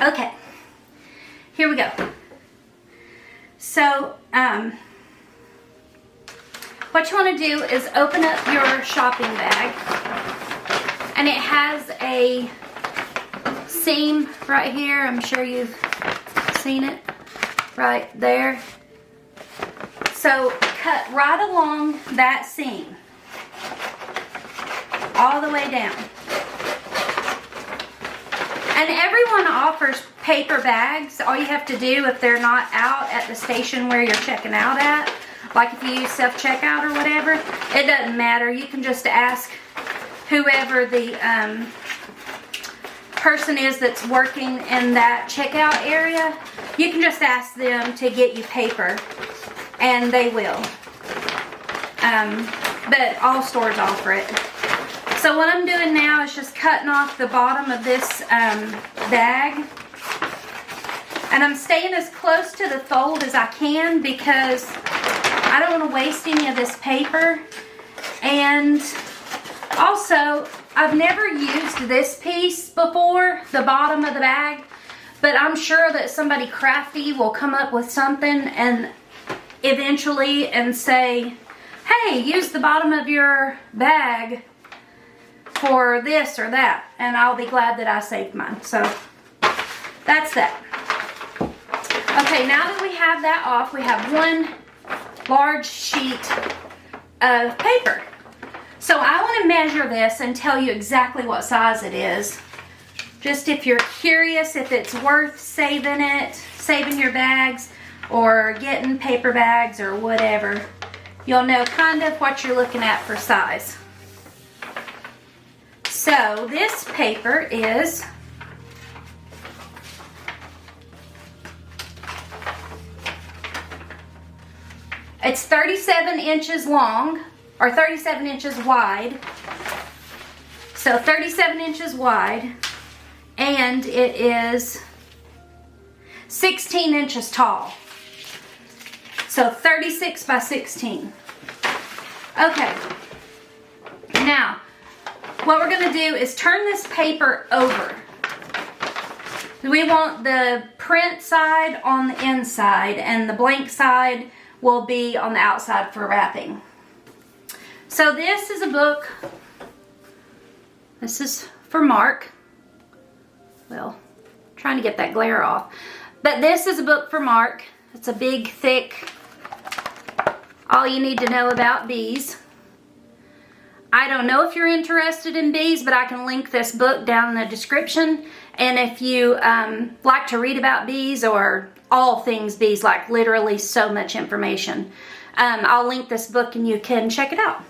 Okay, here we go. So, what you want to do is open up your shopping bag, and it has a seam right here. I'm sure you've seen it right there. So cut right along that seam, all the way down. And everyone offers paper bags. All you have to do, if they're not out at the station where you're checking out at, like if you use self-checkout or whatever, it doesn't matter. You can just ask whoever the person is that's working in that checkout area. You can just ask them to get you paper, and they will. But all stores offer it. So what I'm doing now is just cutting off the bottom of this bag. And I'm staying as close to the fold as I can because I don't want to waste any of this paper. And also, I've never used this piece before, the bottom of the bag, but I'm sure that somebody crafty will come up with something and eventually and say, hey, use the bottom of your bag for this or that, and I'll be glad that I saved mine. So that's that. Okay, now that we have that off, we have one large sheet of paper. So I want to measure this and tell you exactly what size it is. Just if you're curious if it's worth saving your bags or getting paper bags or whatever, you'll know kind of what you're looking at for size. So this paper is it's 37 inches long, or 37 inches wide. So 37 inches wide, and it is 16 inches tall. So 36 by 16. Okay. Now, what we're going to do is turn this paper over. We want the print side on the inside, and the blank side will be on the outside for wrapping. So this is a book. This is for Mark. Well, trying to get that glare off. But this is a book for Mark. It's a big, thick, all you need to know about bees. I don't know if you're interested in bees, but I can link this book down in the description. And if you like to read about bees or all things bees, like literally so much information, I'll link this book and you can check it out.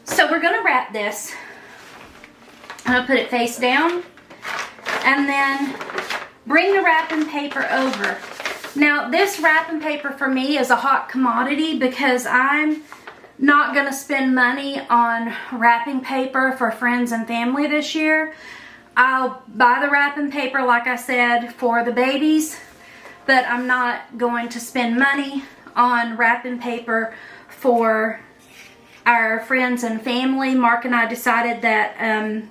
So we're going to wrap this. I'm going to put it face down and then bring the wrapping paper over. Now this wrapping paper for me is a hot commodity because I'm not going to spend money on wrapping paper for friends and family this year. I'll buy the wrapping paper, like I said, for the babies, but I'm not going to spend money on wrapping paper for our friends and family. Mark and I decided that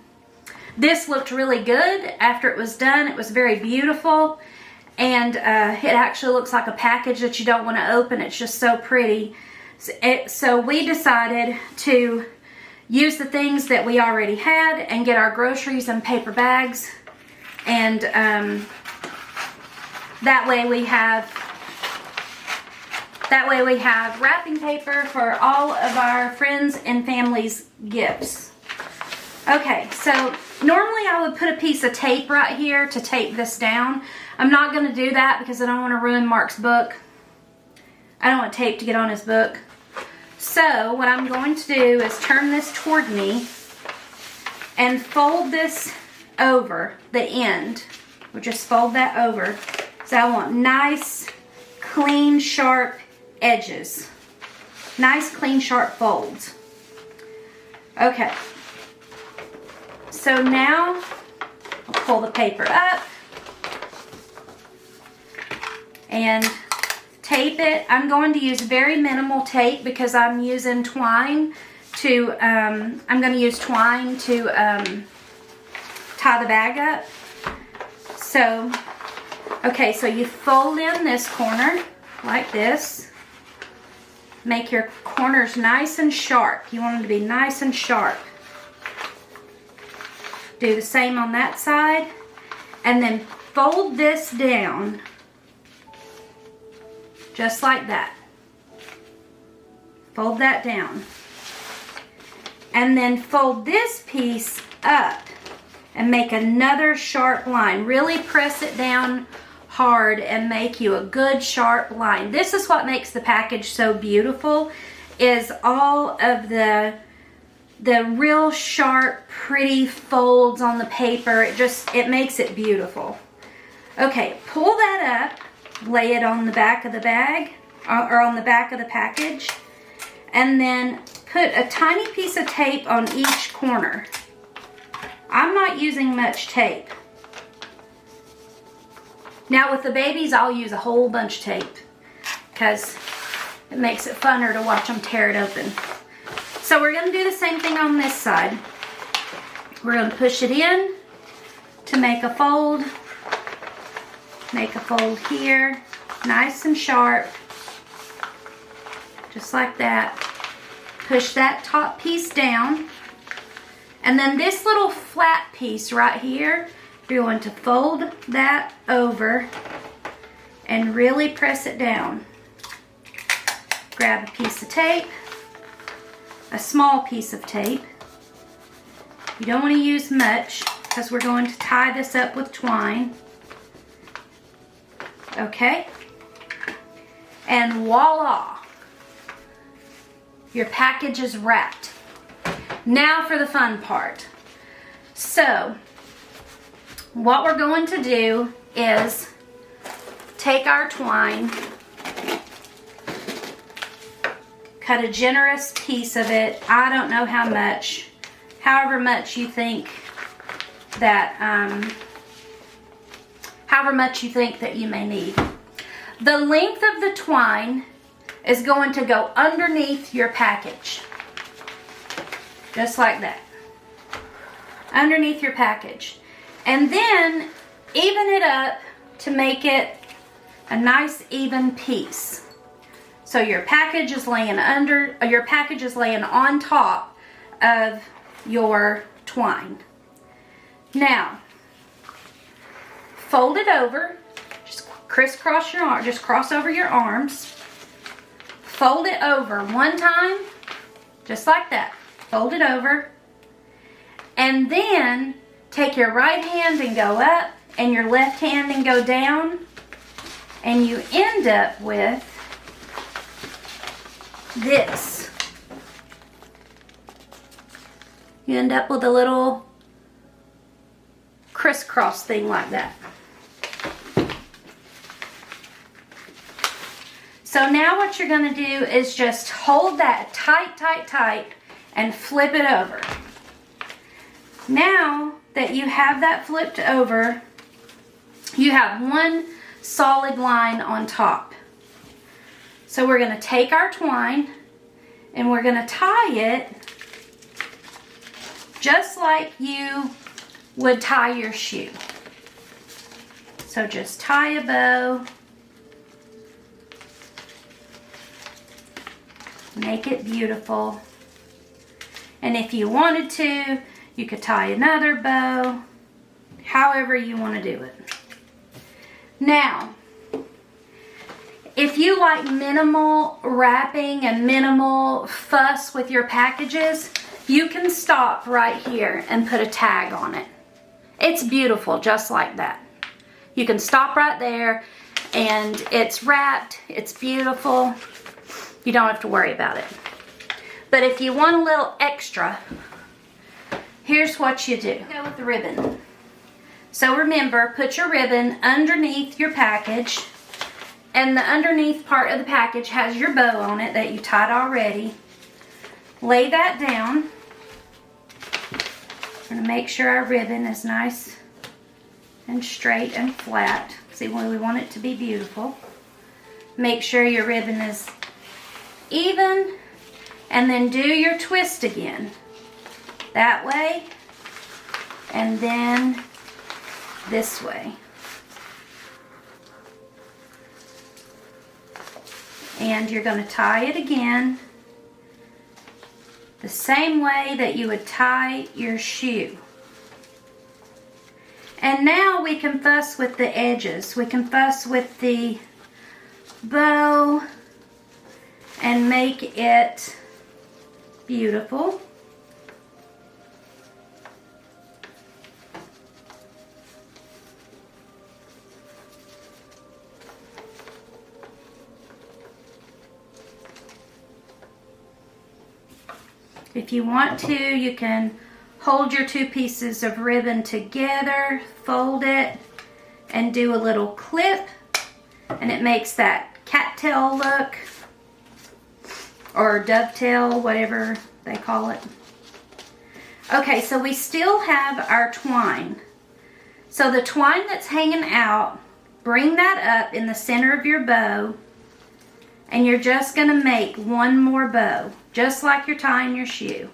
this looked really good after it was done. It was very beautiful, and it actually looks like a package that you don't want to open. It's just so pretty. So we decided to use the things that we already had and get our groceries in paper bags, and that way we have wrapping paper for all of our friends and family's gifts. Okay, so normally I would put a piece of tape right here to tape this down. I'm not going to do that because I don't want to ruin Mark's book. I don't want tape to get on his book. So what I'm going to do is turn this toward me and fold this over the end. We'll just fold that over. So I want nice, clean, sharp edges. Nice, clean, sharp folds. Okay. So now I'll pull the paper up and tape it. I'm going to use very minimal tape because I'm using twine to, I'm going to use twine to tie the bag up. So, okay, so you fold in this corner like this. Make your corners nice and sharp. You want them to be nice and sharp. Do the same on that side. And then fold this down just like that. Fold that down. And then fold this piece up and make another sharp line. Really press it down hard and make you a good sharp line. This is what makes the package so beautiful, is all of the real sharp, pretty folds on the paper. It makes it beautiful. Okay, pull that up, lay it on the back of the bag, or on the back of the package, and then put a tiny piece of tape on each corner. I'm not using much tape. Now with the babies, I'll use a whole bunch of tape because it makes it funner to watch them tear it open. So we're going to do the same thing on this side. We're going to push it in to make a fold. Make a fold here, nice and sharp, just like that. Push that top piece down. And then this little flat piece right here, you're going to fold that over and really press it down. Grab a piece of tape, a small piece of tape. You don't want to use much because we're going to tie this up with twine. Okay? And voila! Your package is wrapped. Now for the fun part. So, what we're going to do is take our twine, cut a generous piece of it. I don't know how much, however much you think that you may need. The length of the twine is going to go underneath your package. Just like that. Underneath your package. And then even it up to make it a nice even piece. So your package is laying on top of your twine. Now, fold it over. Just crisscross your arm, just cross over your arms. Fold it over one time, just like that. Fold it over. And then take your right hand and go up, and your left hand and go down. And you end up with this. You end up with a little crisscross thing like that. So now what you're going to do is just hold that tight, tight, tight and flip it over. Now that you have that flipped over, you have one solid line on top. So we're going to take our twine and we're going to tie it just like you would tie your shoe. So just tie a bow. Make it beautiful. And if you wanted to, you could tie another bow, however you want to do it. Now, if you like minimal wrapping and minimal fuss with your packages, you can stop right here and put a tag on it. It's beautiful just like that. You can stop right there and it's wrapped, it's beautiful. You don't have to worry about it. But if you want a little extra, here's what you do. Go with the ribbon. So remember, put your ribbon underneath your package, and the underneath part of the package has your bow on it that you tied already. Lay that down. We're going to make sure our ribbon is nice and straight and flat. See, we want it to be beautiful. Make sure your ribbon is even, and then do your twist again. That way, and then this way. And you're going to tie it again the same way that you would tie your shoe. And now we can fuss with the edges. We can fuss with the bow and make it beautiful. If you want to, you can hold your two pieces of ribbon together, fold it, and do a little clip, and it makes that cattail look, or dovetail, whatever they call it. Okay, so we still have our twine. So the twine that's hanging out, bring that up in the center of your bow, and you're just going to make one more bow, just like you're tying your shoe.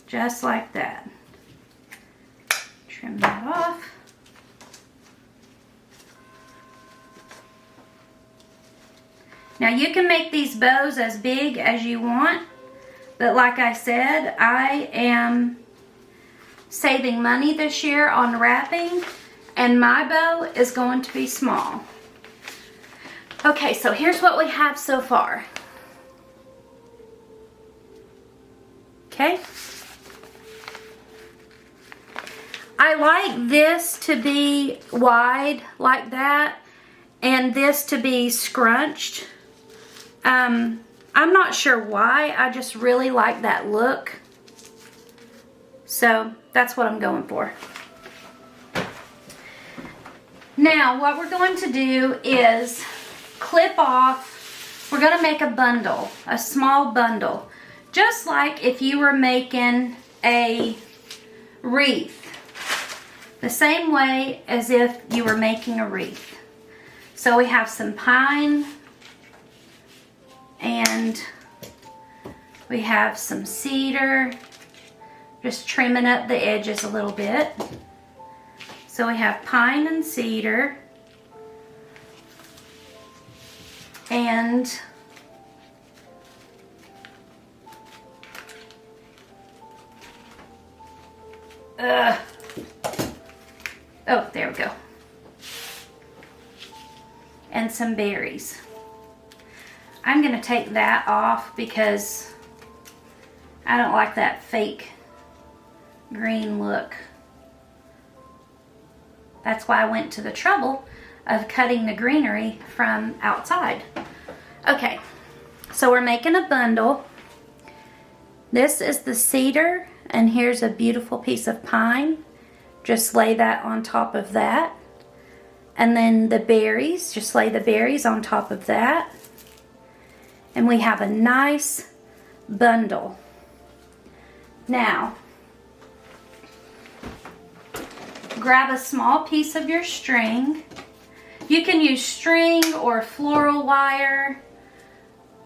Just like that. Trim that off. Now you can make these bows as big as you want, but like I said, I am saving money this year on wrapping, and my bow is going to be small. Okay, so here's what we have so far. Okay. I like this to be wide like that and this to be scrunched. I'm not sure why, I just really like that look. So that's what I'm going for. Now what we're going to do is clip off, we're going to make a bundle, a small bundle, just like if you were making a wreath. The same way as if you were making a wreath. So we have some pine and we have some cedar, just trimming up the edges a little bit. So we have pine and cedar and oh, there we go. And some berries. I'm going to take that off because I don't like that fake green look. That's why I went to the trouble of cutting the greenery from outside. Okay, so we're making a bundle. This is the cedar, and here's a beautiful piece of pine. Just lay that on top of that. And then the berries, just lay the berries on top of that. And we have a nice bundle. Now, grab a small piece of your string. You can use string or floral wire,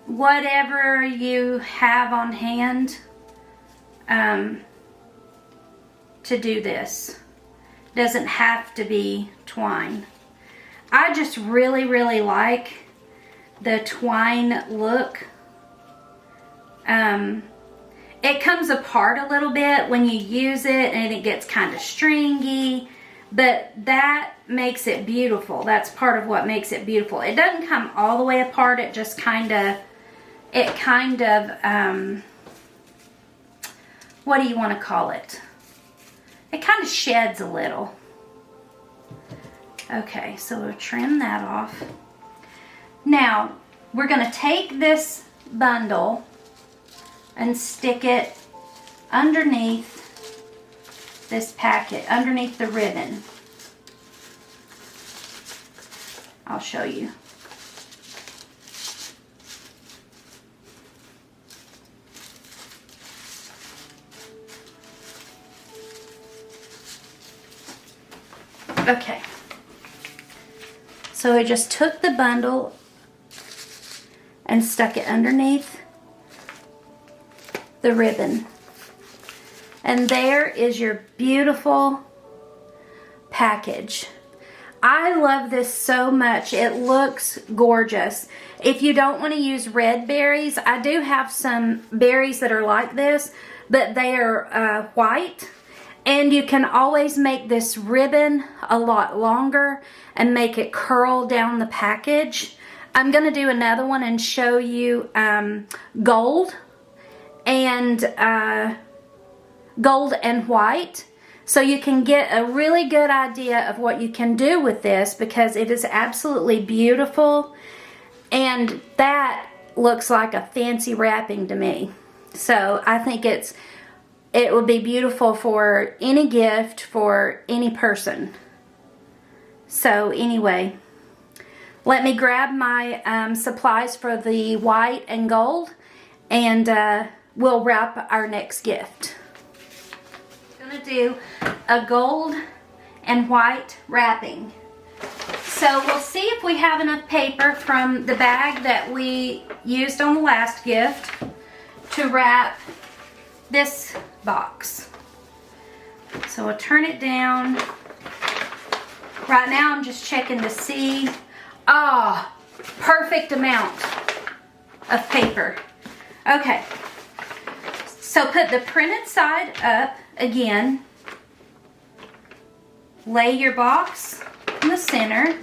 whatever you have on hand to do this. Doesn't have to be twine. I just really, really like the twine look. It comes apart a little bit when you use it and it gets kind of stringy, but that makes it beautiful. That's part of what makes it beautiful. It doesn't come all the way apart, it just kind of, what do you want to call it? It kind of sheds a little. Okay, so we'll trim that off. Now, we're going to take this bundle and stick it underneath this packet, underneath the ribbon. I'll show you. Okay, so I just took the bundle and stuck it underneath the ribbon. And there is your beautiful package. I love this so much. It looks gorgeous. If you don't want to use red berries, I do have some berries that are like this, but they are white. And you can always make this ribbon a lot longer and make it curl down the package. I'm going to do another one and show you gold and white. So you can get a really good idea of what you can do with this, because it is absolutely beautiful. And that looks like a fancy wrapping to me. So I think it would be beautiful for any gift for any person. So anyway, let me grab my supplies for the white and gold, and we'll wrap our next gift. I'm going to do a gold and white wrapping. So we'll see if we have enough paper from the bag that we used on the last gift to wrap this box. So I'll turn it down. Right now I'm just checking to see. Perfect amount of paper. Okay. So put the printed side up again. Lay your box in the center.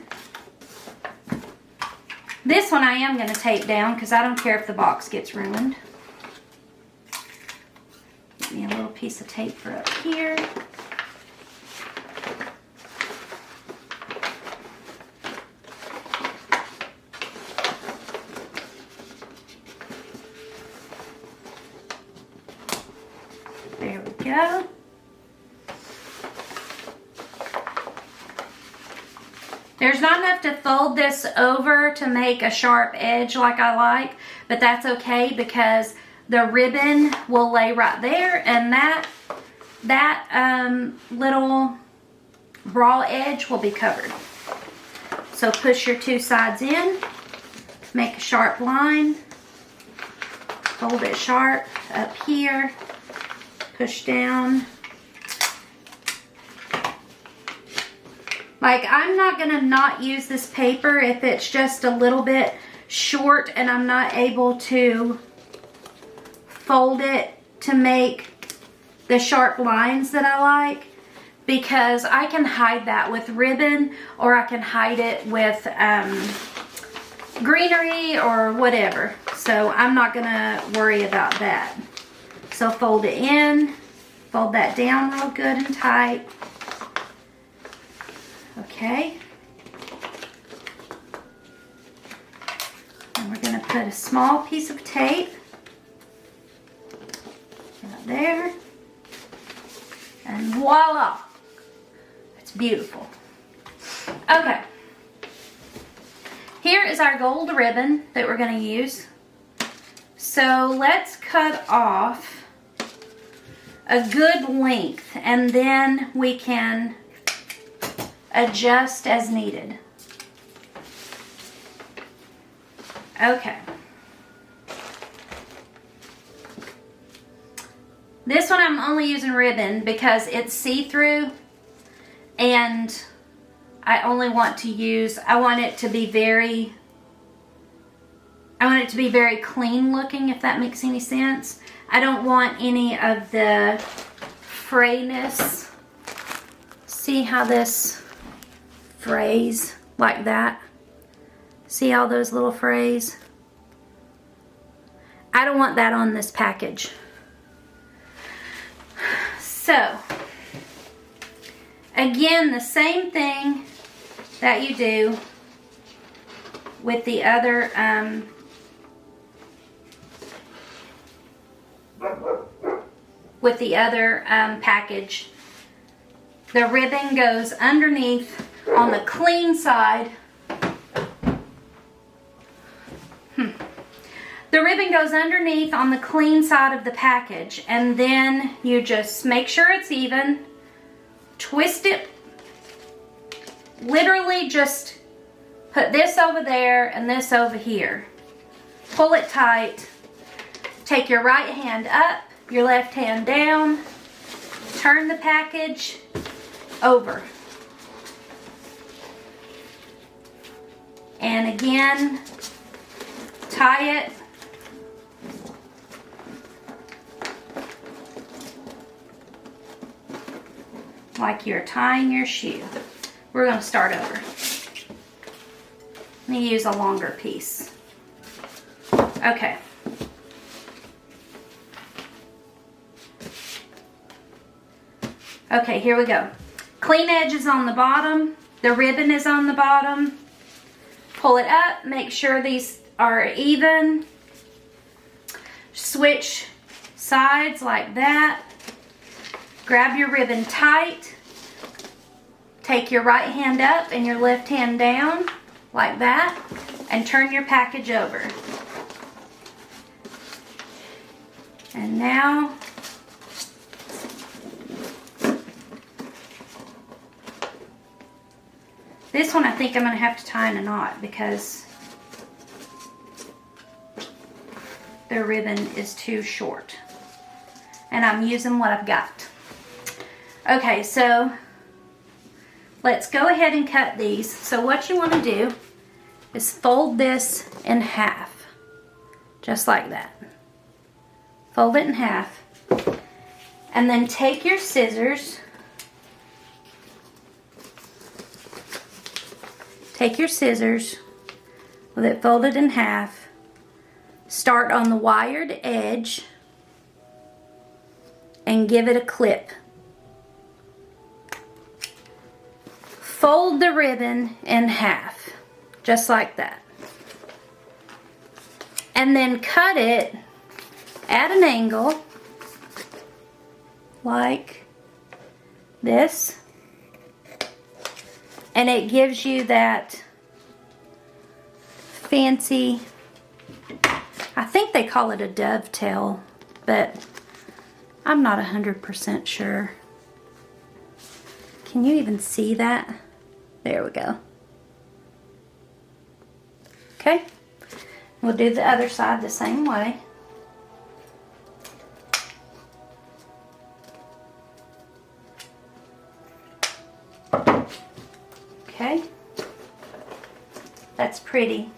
This one I am going to tape down because I don't care if the box gets ruined. Get me a little piece of tape for up here. There we go. There's not enough to fold this over to make a sharp edge like I like, but that's okay because the ribbon will lay right there, and that little raw edge will be covered. So push your two sides in, make a sharp line, hold it sharp up here, push down. Like, I'm not gonna not use this paper if it's just a little bit short and I'm not able to fold it to make the sharp lines that I like, because I can hide that with ribbon, or I can hide it with greenery or whatever. So I'm not gonna worry about that. So fold it in, fold that down real good and tight. Okay. And we're going to put a small piece of tape right there. And voila! It's beautiful. Okay. Here is our gold ribbon that we're going to use. So let's cut off a good length, and then we can adjust as needed. Okay. This one I'm only using ribbon because it's see-through, and I only want to use, I want it to be very clean looking, if that makes any sense. I don't want any of the frayness. See how this frays like that? See all those little frays? I don't want that on this package. So, again, the same thing that you do with the other package. The ribbon goes underneath on the clean side. The ribbon goes underneath on the clean side of the package, and then you just make sure it's even, twist it, literally just put this over there and this over here. Pull it tight, take your right hand up, your left hand down, turn the package over. And again, tie it like you're tying your shoe. We're going to start over. Let me use a longer piece. Okay. Okay, here we go. Clean edge is on the bottom. The ribbon is on the bottom. Pull it up. Make sure these are even. Switch sides like that. Grab your ribbon tight. Take your right hand up and your left hand down like that. And turn your package over. And now this one I think I'm going to have to tie in a knot because the ribbon is too short. And I'm using what I've got. Okay, so let's go ahead and cut these. So what you want to do is fold this in half. Just like that. Fold it in half. And then take your scissors. Take your scissors with it folded in half. Start on the wired edge and give it a clip. Fold the ribbon in half, just like that. And then cut it at an angle, like this. And it gives you that fancy, I think they call it a dovetail, but I'm not 100% sure. Can you even see that? There we go. Okay, we'll do the other side the same way. Okay, that's pretty.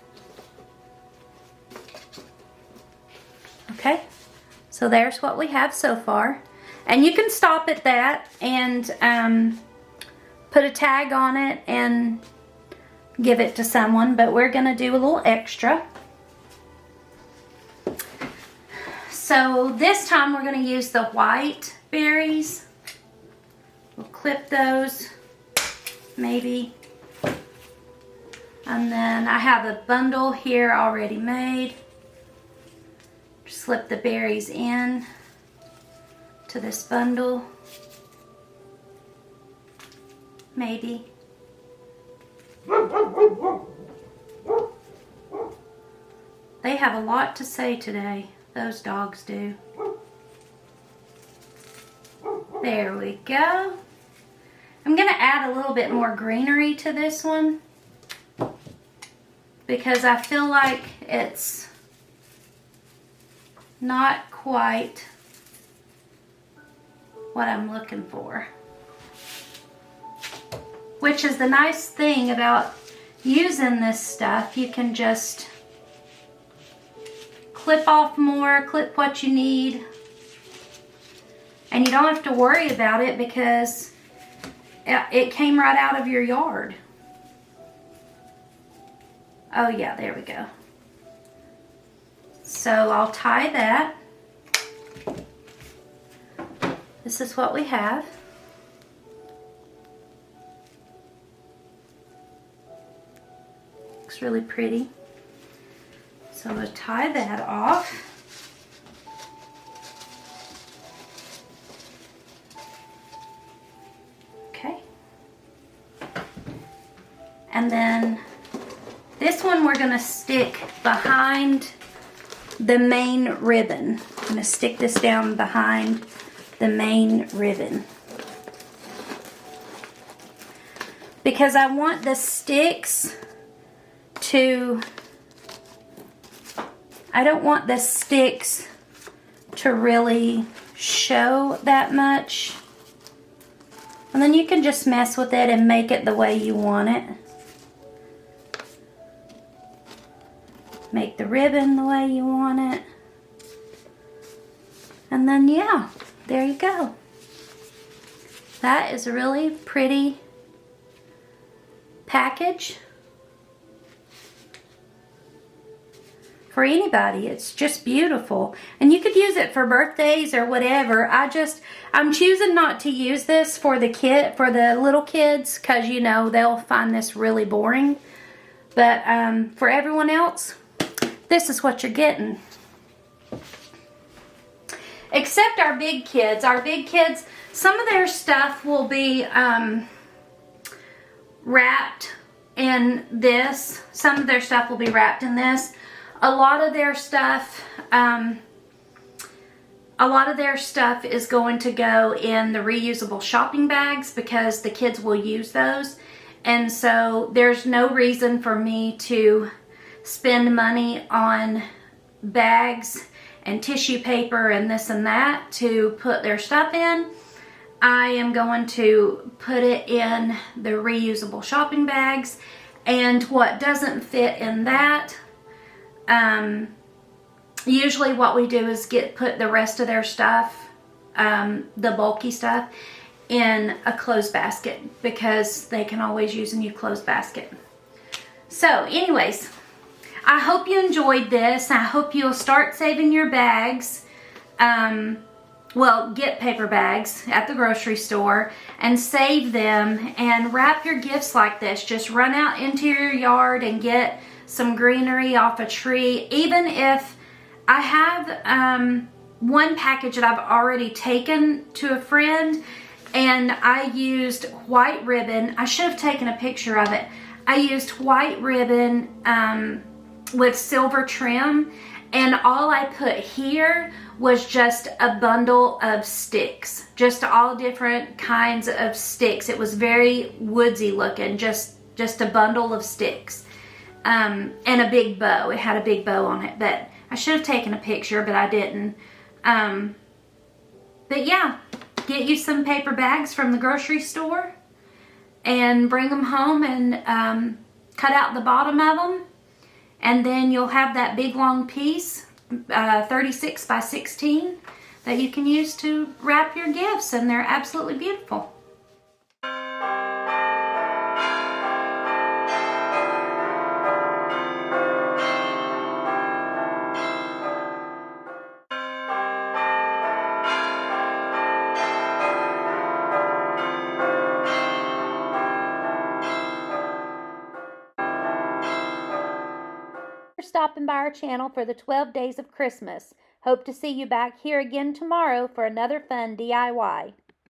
Okay, so there's what we have so far. And you can stop at that and put a tag on it and give it to someone, but we're going to do a little extra. So this time we're going to use the white berries. We'll clip those, maybe. And then I have a bundle here already made. Slip the berries in to this bundle. Maybe. They have a lot to say today. Those dogs do. There we go. I'm going to add a little bit more greenery to this one because I feel like it's not quite what I'm looking for. Which is the nice thing about using this stuff. You can just clip off more, clip what you need. And you don't have to worry about it because it came right out of your yard. Oh yeah, there we go. So I'll tie that. This is what we have. Looks really pretty. So we'll tie that off. Okay. And then this one we're going to stick behind the main ribbon. I'm going to stick this down behind the main ribbon. Because I want the sticks to, I don't want the sticks to really show that much. And then you can just mess with it and make it the way you want it. make the ribbon the way you want it. And then, yeah, there you go. That is a really pretty package for anybody. It's just beautiful. And you could use it for birthdays or whatever. I'm choosing not to use this for the little kids, because you know they'll find this really boring. But for everyone else, this is what you're getting. Except our big kids. Our big kids, some of their stuff will be wrapped in this. Some of their stuff will be wrapped in this. A lot of their stuff is going to go in the reusable shopping bags, because the kids will use those. And so there's no reason for me to spend money on bags and tissue paper and this and that to put their stuff in. I am going to put it in the reusable shopping bags. And what doesn't fit in that, usually what we do is put the rest of their stuff, the bulky stuff, in a clothes basket, because they can always use a new clothes basket. So anyways, I hope you enjoyed this. I hope you'll start saving your bags. Well, get paper bags at the grocery store and save them and wrap your gifts like this. Just run out into your yard and get some greenery off a tree. Even if I have one package that I've already taken to a friend, and I used white ribbon. I should have taken a picture of it. I used white ribbon with silver trim, and all I put here was just a bundle of sticks, just all different kinds of sticks. It was very woodsy looking, just a bundle of sticks, and a big bow. It had a big bow on it, but I should have taken a picture, but I didn't. But yeah, get you some paper bags from the grocery store and bring them home and cut out the bottom of them. And then you'll have that big long piece, 36 by 16, that you can use to wrap your gifts, and they're absolutely beautiful. Stopping by our channel for the 12 days of Christmas. Hope to see you back here again tomorrow for another fun DIY.